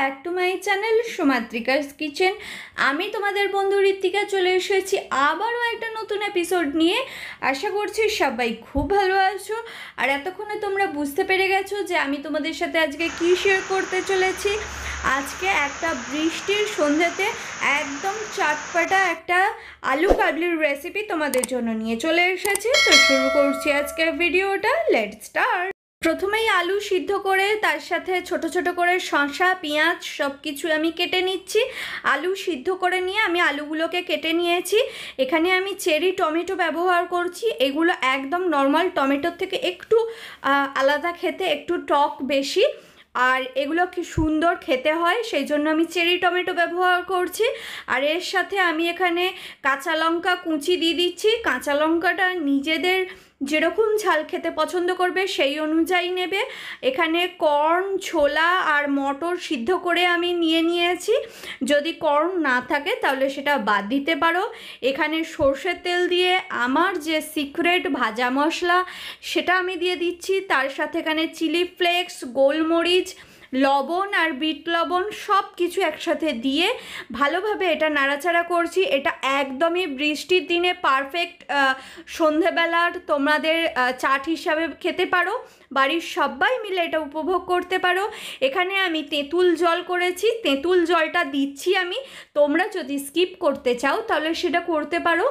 Back to my channel Sumatrika's kitchen. আমি তোমাদের বন্ধু ঋত্বিকা চলে এসেছি আবারও একটা নতুন এপিসোড নিয়ে। আশা করছি সবাই খুব ভালো আছো। আর এতক্ষণে তোমরা বুঝতে পেরে গেছো যে আমি তোমাদের সাথে আজকে কী শেয়ার করতে চলেছি। আজকে একটা বৃষ্টির সন্ধ্যাতে একদম চটপাটা একটা আলু কাবলির রেসিপি তোমাদের জন্য নিয়ে চলে এসেছি। তো শুরু করছি আজকের ভিডিওটা, লেটস স্টার্ট। প্রথমেই আলু সিদ্ধ করে তার সাথে ছোট ছোট করে শসা পেঁয়াজ সব কিছু আমি কেটে নিচ্ছি। আলু সিদ্ধ করে নিয়ে আমি আলুগুলোকে কেটে নিয়েছি। এখানে আমি চেরি টমেটো ব্যবহার করছি। এগুলো একদম নর্মাল টমেটোর থেকে একটু আলাদা খেতে, একটু টক বেশি, আর এগুলো কি সুন্দর খেতে হয়, সেই জন্য আমি চেরি টমেটো ব্যবহার করছি। আর এর সাথে আমি এখানে কাঁচা লঙ্কা কুচি দিয়ে দিচ্ছি। কাঁচা লঙ্কাটা নিজেদের যেরকম ঝাল খেতে পছন্দ করবে সেই অনুযায়ী নেবে। এখানে কর্ন, ছোলা আর মটর সিদ্ধ করে আমি নিয়েছি। যদি কর্ন না থাকে তাহলে সেটা বাদ দিতে পারো। এখানে সর্ষের তেল দিয়ে আমার যে সিক্রেট ভাজা মশলা সেটা আমি দিয়ে দিচ্ছি। তার সাথে এখানে চিলি ফ্লেক্স, গোলমরিচ, লবণ আর বিট লবণ সব কিছু একসাথে দিয়ে ভালোভাবে এটা নাড়াচাড়া করছি। এটা একদমই বৃষ্টির দিনে পারফেক্ট সন্ধেবেলার তোমাদের চাট হিসাবে খেতে পারো। বাড়ির সবাই মিলে এটা উপভোগ করতে পারো। এখানে আমি তেঁতুল জল করেছি, তেঁতুল জলটা দিচ্ছি আমি। তোমরা যদি স্কিপ করতে চাও তাহলে সেটা করতে পারো।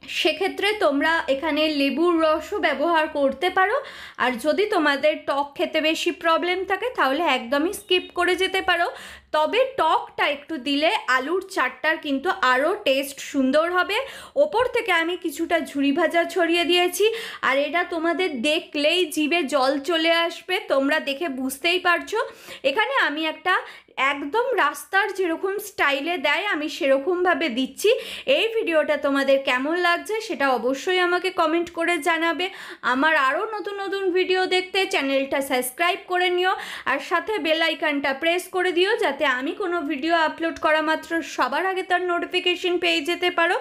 সেক্ষেত্রে তোমরা এখানে লেবুর রসও ব্যবহার করতে পারো। আর যদি তোমাদের টক খেতে বেশি প্রবলেম থাকে তাহলে একদমই স্কিপ করে যেতে পারো। তবে টকটা একটু দিলে আলুর চাটটার কিন্তু আরও টেস্ট সুন্দর হবে। ওপর থেকে আমি কিছুটা ঝুরি ভাজা ছড়িয়ে দিয়েছি। আর এটা তোমাদের দেখলেই জিভে জল চলে আসবে, তোমরা দেখে বুঝতেই পারছো। এখানে আমি একটা একদম রাস্তার যেরকম স্টাইলে দেয় আমি সেরকমভাবে দিচ্ছি। এই ভিডিওটা তোমাদের কেমন লাগছে সেটা অবশ্যই আমাকে কমেন্ট করে জানাবে। আমার আরও নতুন নতুন ভিডিও দেখতে চ্যানেলটা সাবস্ক্রাইব করে নিও, আর সাথে বেল আইকনটা প্রেস করে দিও যাতে আমি কোনো ভিডিও আপলোড করা মাত্র সবার আগে তার নোটিফিকেশন পেয়ে যেতে পারো।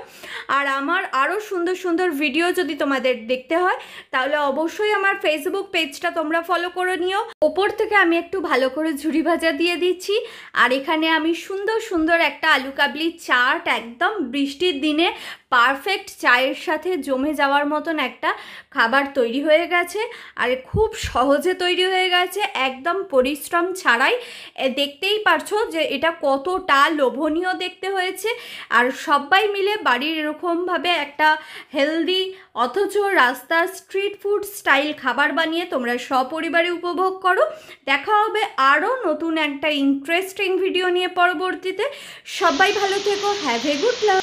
আর আমার আরও সুন্দর সুন্দর ভিডিও যদি তোমাদের দেখতে হয় তাহলে অবশ্যই আমার ফেসবুক পেজটা তোমরা ফলো করে নিও। ওপর থেকে আমি একটু ভালো করে ঝুরি ভাজা দিয়ে দিচ্ছি। আর এখানে আমি সুন্দর সুন্দর একটা আলু কাবলি চাট, একদম বৃষ্টির দিনে পারফেক্ট চায়ের সাথে জমে যাওয়ার মতন একটা খাবার তৈরি হয়ে গেছে। আর খুব সহজে তৈরি হয়ে গেছে, একদম পরিশ্রম ছাড়াই। দেখতেই পারছো যে এটা কতটা লোভনীয় দেখতে হয়েছে। আর সবাই মিলে বাড়ির এরকমভাবে একটা হেলদি অথচ রাস্তার স্ট্রিট ফুড স্টাইল খাবার বানিয়ে তোমরা সপরিবারে উপভোগ করো। দেখা হবে আরও নতুন একটা ইন্টারেস্টিং ভিডিও নিয়ে পরবর্তীতে। সবাই ভালো থেকো, হ্যাভ এ গুড লাক।